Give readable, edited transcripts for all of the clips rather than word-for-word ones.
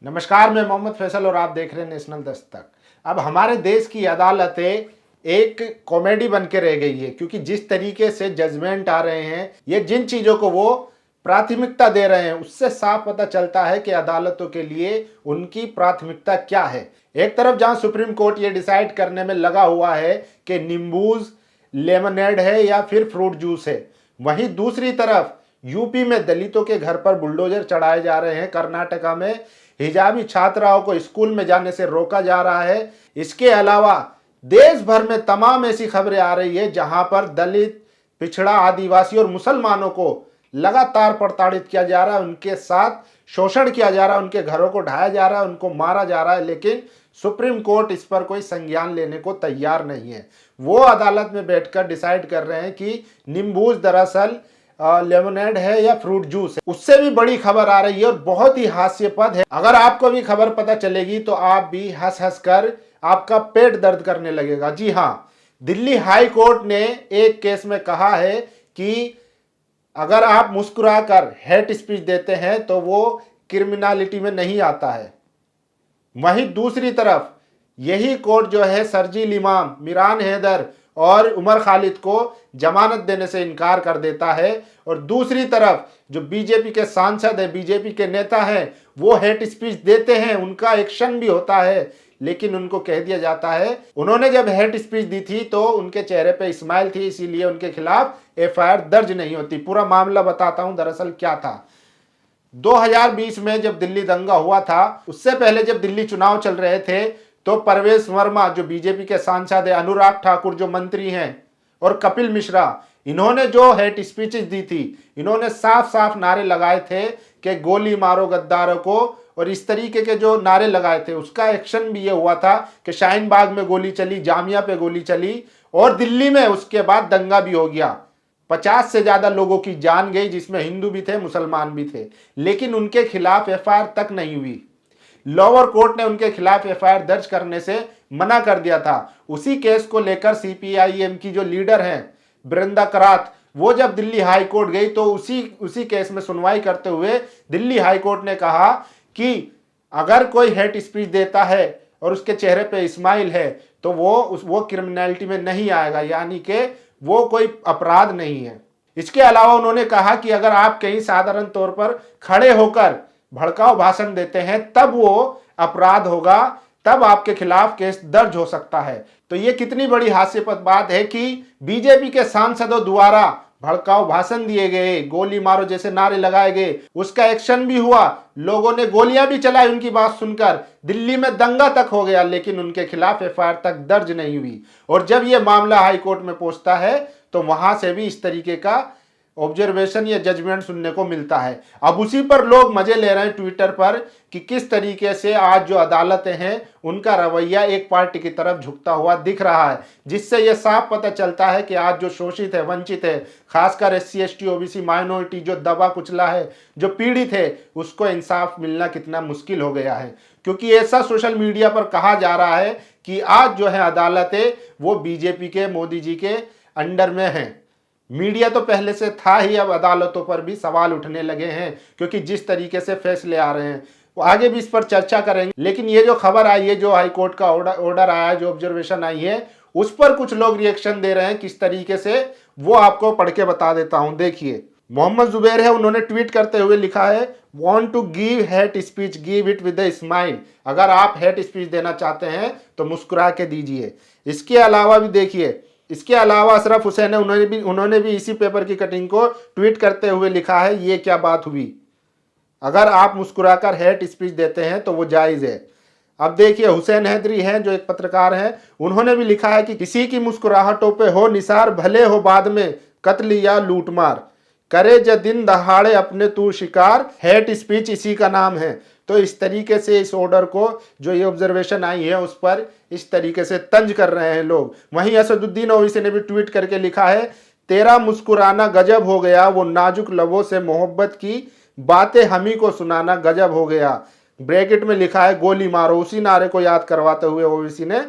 नमस्कार, मैं मोहम्मद फैसल और आप देख रहे हैं नेशनल दस्तक। अब हमारे देश की अदालतें एक कॉमेडी बन के रह गई है, क्योंकि जिस तरीके से जजमेंट आ रहे हैं, ये जिन चीज़ों को वो प्राथमिकता दे रहे हैं, उससे साफ पता चलता है कि अदालतों के लिए उनकी प्राथमिकता क्या है। एक तरफ जहां सुप्रीम कोर्ट ये डिसाइड करने में लगा हुआ है कि नींबूज लेमनेड है या फिर फ्रूट जूस है, वहीं दूसरी तरफ यूपी में दलितों के घर पर बुलडोजर चढ़ाए जा रहे हैं। कर्नाटका में हिजाबी छात्राओं को स्कूल में जाने से रोका जा रहा है। इसके अलावा देश भर में तमाम ऐसी खबरें आ रही है जहां पर दलित, पिछड़ा, आदिवासी और मुसलमानों को लगातार प्रताड़ित किया जा रहा है, उनके साथ शोषण किया जा रहा है, उनके घरों को ढाया जा रहा है, उनको मारा जा रहा है। लेकिन सुप्रीम कोर्ट इस पर कोई संज्ञान लेने को तैयार नहीं है। वो अदालत में बैठकर डिसाइड कर रहे हैं कि नींबूज दरअसल लेमनेड है या फ्रूट जूस है। उससे भी बड़ी खबर आ रही है और बहुत ही हास्यास्पद है। अगर आपको भी खबर पता चलेगी तो आप भी हंस हंस कर आपका पेट दर्द करने लगेगा। जी हाँ, दिल्ली हाई कोर्ट ने एक केस में कहा है कि अगर आप मुस्कुराकर हेट स्पीच देते हैं तो वो क्रिमिनलिटी में नहीं आता है। वहीं दूसरी तरफ यही कोर्ट जो है शर्जील इमाम, मिरान हैदर और उमर खालिद को जमानत देने से इनकार कर देता है। और दूसरी तरफ जो बीजेपी के सांसद है, बीजेपी के नेता हैं, वो हेट स्पीच देते हैं, उनका एक्शन भी होता है, लेकिन उनको कह दिया जाता है। उन्होंने जब हेट स्पीच दी थी तो उनके चेहरे पे स्माइल थी, इसीलिए उनके खिलाफ एफआईआर दर्ज नहीं होती। पूरा मामला बताता हूं दरअसल क्या था। 2020 में जब दिल्ली दंगा हुआ था, उससे पहले जब दिल्ली चुनाव चल रहे थे, तो परवेश वर्मा जो बीजेपी के सांसद है, अनुराग ठाकुर जो मंत्री हैं और कपिल मिश्रा, इन्होंने जो हेट स्पीचेस दी थी, इन्होंने साफ साफ नारे लगाए थे कि गोली मारो गद्दारों को, और इस तरीके के जो नारे लगाए थे उसका एक्शन भी ये हुआ था कि शाहीन बाग में गोली चली, जामिया पे गोली चली और दिल्ली में उसके बाद दंगा भी हो गया। 50 से ज्यादा लोगों की जान गई, जिसमें हिंदू भी थे, मुसलमान भी थे, लेकिन उनके खिलाफ एफआईआर तक नहीं हुई। लोअर कोर्ट ने उनके खिलाफ एफआईआर दर्ज करने से मना कर दिया था। उसी केस को लेकर सीपीआईएम की जो लीडर हैं बृंदा करात, वो जब दिल्ली हाई कोर्ट गई तो उसी केस में सुनवाई करते हुए दिल्ली हाई कोर्ट ने कहा कि अगर कोई हेट स्पीच देता है और उसके चेहरे पे स्माइल है तो वो क्रिमिनलिटी में नहीं आएगा, यानी कि वो कोई अपराध नहीं है। इसके अलावा उन्होंने कहा कि अगर आप कहीं साधारण तौर पर खड़े होकर भड़काऊ भाषण देते हैं तब वो अपराध होगा, तब आपके खिलाफ केस दर्ज हो सकता है। तो ये कितनी बड़ी हास्यास्पद बात है कि बीजेपी के सांसदों द्वारा भड़काऊ भाषण दिए गए, गोली मारो जैसे नारे लगाए गए, उसका एक्शन भी हुआ, लोगों ने गोलियां भी चलाई उनकी बात सुनकर, दिल्ली में दंगा तक हो गया, लेकिन उनके खिलाफ एफआईआर तक दर्ज नहीं हुई। और जब यह मामला हाई कोर्ट में पहुंचता है तो वहां से भी इस तरीके का ऑब्जर्वेशन या जजमेंट सुनने को मिलता है। अब उसी पर लोग मजे ले रहे हैं ट्विटर पर कि किस तरीके से आज जो अदालतें हैं उनका रवैया एक पार्टी की तरफ झुकता हुआ दिख रहा है, जिससे यह साफ पता चलता है कि आज जो शोषित है, वंचित है, खासकर एससी एसटी ओबीसी माइनॉरिटी जो दबा कुचला है, जो पीड़ित है, उसको इंसाफ मिलना कितना मुश्किल हो गया है। क्योंकि ऐसा सोशल मीडिया पर कहा जा रहा है कि आज जो है अदालतें वो बीजेपी के, मोदी जी के अंडर में हैं। मीडिया तो पहले से था ही, अब अदालतों पर भी सवाल उठने लगे हैं, क्योंकि जिस तरीके से फैसले आ रहे हैं। वो आगे भी इस पर चर्चा करेंगे, लेकिन ये जो खबर आई है, जो हाई कोर्ट का ऑर्डर आया है, जो ऑब्जर्वेशन आई है, उस पर कुछ लोग रिएक्शन दे रहे हैं किस तरीके से, वो आपको पढ़ के बता देता हूं। देखिए, मोहम्मद जुबैर है, उन्होंने ट्वीट करते हुए लिखा है, want to give hate speech, give it with a smile. अगर आप हेट स्पीच देना चाहते हैं तो मुस्कुरा के दीजिए। इसके अलावा भी देखिए, इसके अलावा अशरफ हुसैन है, उन्होंने भी इसी पेपर की कटिंग को ट्वीट करते हुए लिखा है, ये क्या बात हुई, अगर आप मुस्कुराकर हेट स्पीच देते हैं तो वो जायज है। अब देखिए, हुसैन हैदरी हैं जो एक पत्रकार हैं, उन्होंने भी लिखा है कि किसी की मुस्कुराहटों पे हो निसार, भले हो बाद में कत्ल या लूटमार, करे ज दिन दहाड़े अपने तू शिकार, हेट स्पीच इसी का नाम है। तो इस तरीके से इस ऑर्डर को, जो ये ऑब्जर्वेशन आई है, उस पर इस तरीके से तंज कर रहे हैं लोग। वहीं असदुद्दीन ओवैसी ने भी ट्वीट करके लिखा है, तेरा मुस्कुराना गजब हो गया, वो नाजुक लबों से मोहब्बत की बातें हमी को सुनाना गजब हो गया। ब्रैकेट में लिखा है गोली मारो। उसी नारे को याद करवाते हुए ओवैसी ने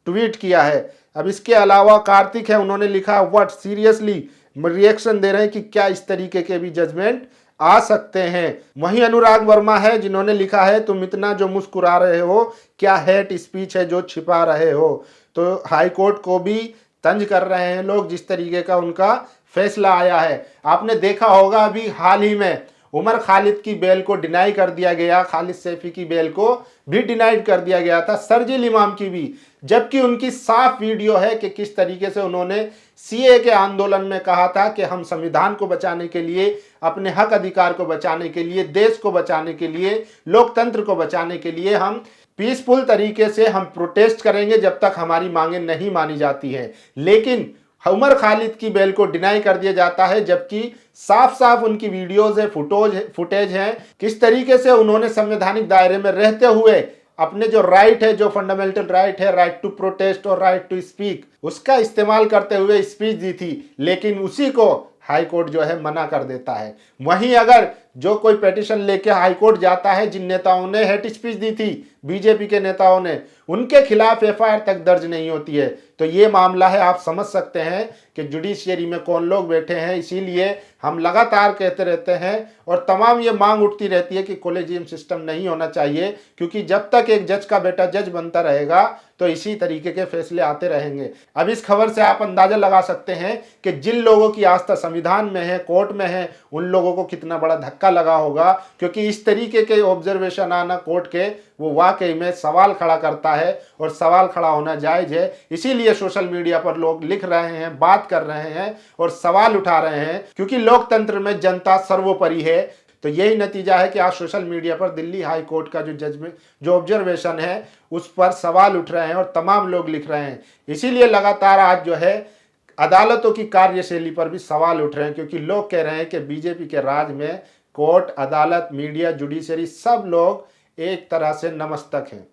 ट्वीट किया है। अब इसके अलावा कार्तिक है, उन्होंने लिखा व्हाट सीरियसली, रिएक्शन दे रहे हैं कि क्या इस तरीके के भी जजमेंट आ सकते हैं। वहीं अनुराग वर्मा है जिन्होंने लिखा है तुम इतना जो मुस्कुरा रहे हो क्या हेट स्पीच है जो छिपा रहे हो। तो हाईकोर्ट को भी तंज कर रहे हैं लोग जिस तरीके का उनका फैसला आया है। आपने देखा होगा अभी हाल ही में उमर खालिद की बेल को डिनाई कर दिया गया, खालिद सैफी की बेल को भी डिनाइड कर दिया गया था, शरजील इमाम की भी, जबकि उनकी साफ वीडियो है कि किस तरीके से उन्होंने सीए के आंदोलन में कहा था कि हम संविधान को बचाने के लिए, अपने हक अधिकार को बचाने के लिए, देश को बचाने के लिए, लोकतंत्र को बचाने के लिए हम पीसफुल तरीके से हम प्रोटेस्ट करेंगे जब तक हमारी मांगें नहीं मानी जाती हैं। लेकिन उमर खालिद की बेल को डिनाई कर दिया जाता है, जबकि साफ साफ उनकी वीडियोज है, फुटेज है, किस तरीके से उन्होंने संवैधानिक दायरे में रहते हुए अपने जो राइट है, जो फंडामेंटल राइट है, राइट टू प्रोटेस्ट और राइट टू स्पीक, उसका इस्तेमाल करते हुए स्पीच दी थी। लेकिन उसी को हाईकोर्ट जो है मना कर देता है। वहीं अगर जो कोई पिटीशन लेके हाईकोर्ट जाता है, जिन नेताओं ने हेट स्पीच दी थी, बीजेपी के नेताओं ने, उनके खिलाफ एफआईआर तक दर्ज नहीं होती है। तो ये मामला है, आप समझ सकते हैं कि जुडिशियरी में कौन लोग बैठे हैं। इसीलिए हम लगातार कहते रहते हैं और तमाम ये मांग उठती रहती है कि कॉलेजियम सिस्टम नहीं होना चाहिए, क्योंकि जब तक एक जज का बेटा जज बनता रहेगा तो इसी तरीके के फैसले आते रहेंगे। अब इस खबर से आप अंदाजा लगा सकते हैं कि जिन लोगों की आस्था संविधान में है, कोर्ट में है, उन लोगों को कितना बड़ा धक्का लगा होगा, क्योंकि इस तरीके के ऑब्जर्वेशन आना कोर्ट के वो वाकई में सवाल खड़ा करता है और सवाल खड़ा होना जायज है। इसीलिए सोशल मीडिया पर लोग लिख रहे हैं, बात कर रहे हैं और सवाल उठा रहे हैं, क्योंकि लोकतंत्र में जनता सर्वोपरि है। तो यही नतीजा है कि आज सोशल मीडिया पर दिल्ली हाई कोर्ट का जो जजमेंट, जो ऑब्जर्वेशन है, उस पर सवाल उठ रहे हैं और तमाम लोग लिख रहे हैं। इसीलिए लगातार आज जो है अदालतों की कार्यशैली पर भी सवाल उठ रहे हैं, क्योंकि लोग कह रहे हैं कि बीजेपी के राज में कोर्ट, अदालत, मीडिया, जुडिशरी सब लोग एक तरह से नमस्तक हैं।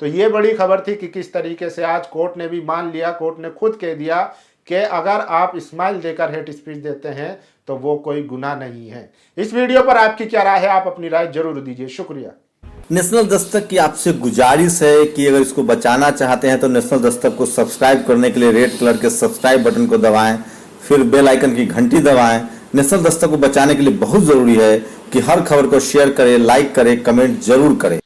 तो ये बड़ी खबर थी कि किस तरीके से आज कोर्ट ने भी मान लिया, कोर्ट ने खुद कह दिया कि अगर आप स्माइल देकर हेट स्पीच देते हैं तो वो कोई गुनाह नहीं है। इस वीडियो पर आपकी क्या राय है, आप अपनी राय जरूर दीजिए। शुक्रिया। नेशनल दस्तक की आपसे गुजारिश है कि अगर इसको बचाना चाहते हैं तो नेशनल दस्तक को सब्सक्राइब करने के लिए रेड कलर के सब्सक्राइब बटन को दबाएं, फिर बेल आइकन की घंटी दबाएं। नेशनल दस्तक को बचाने के लिए बहुत जरूरी है कि हर खबर को शेयर करें, लाइक करें, कमेंट जरूर करें।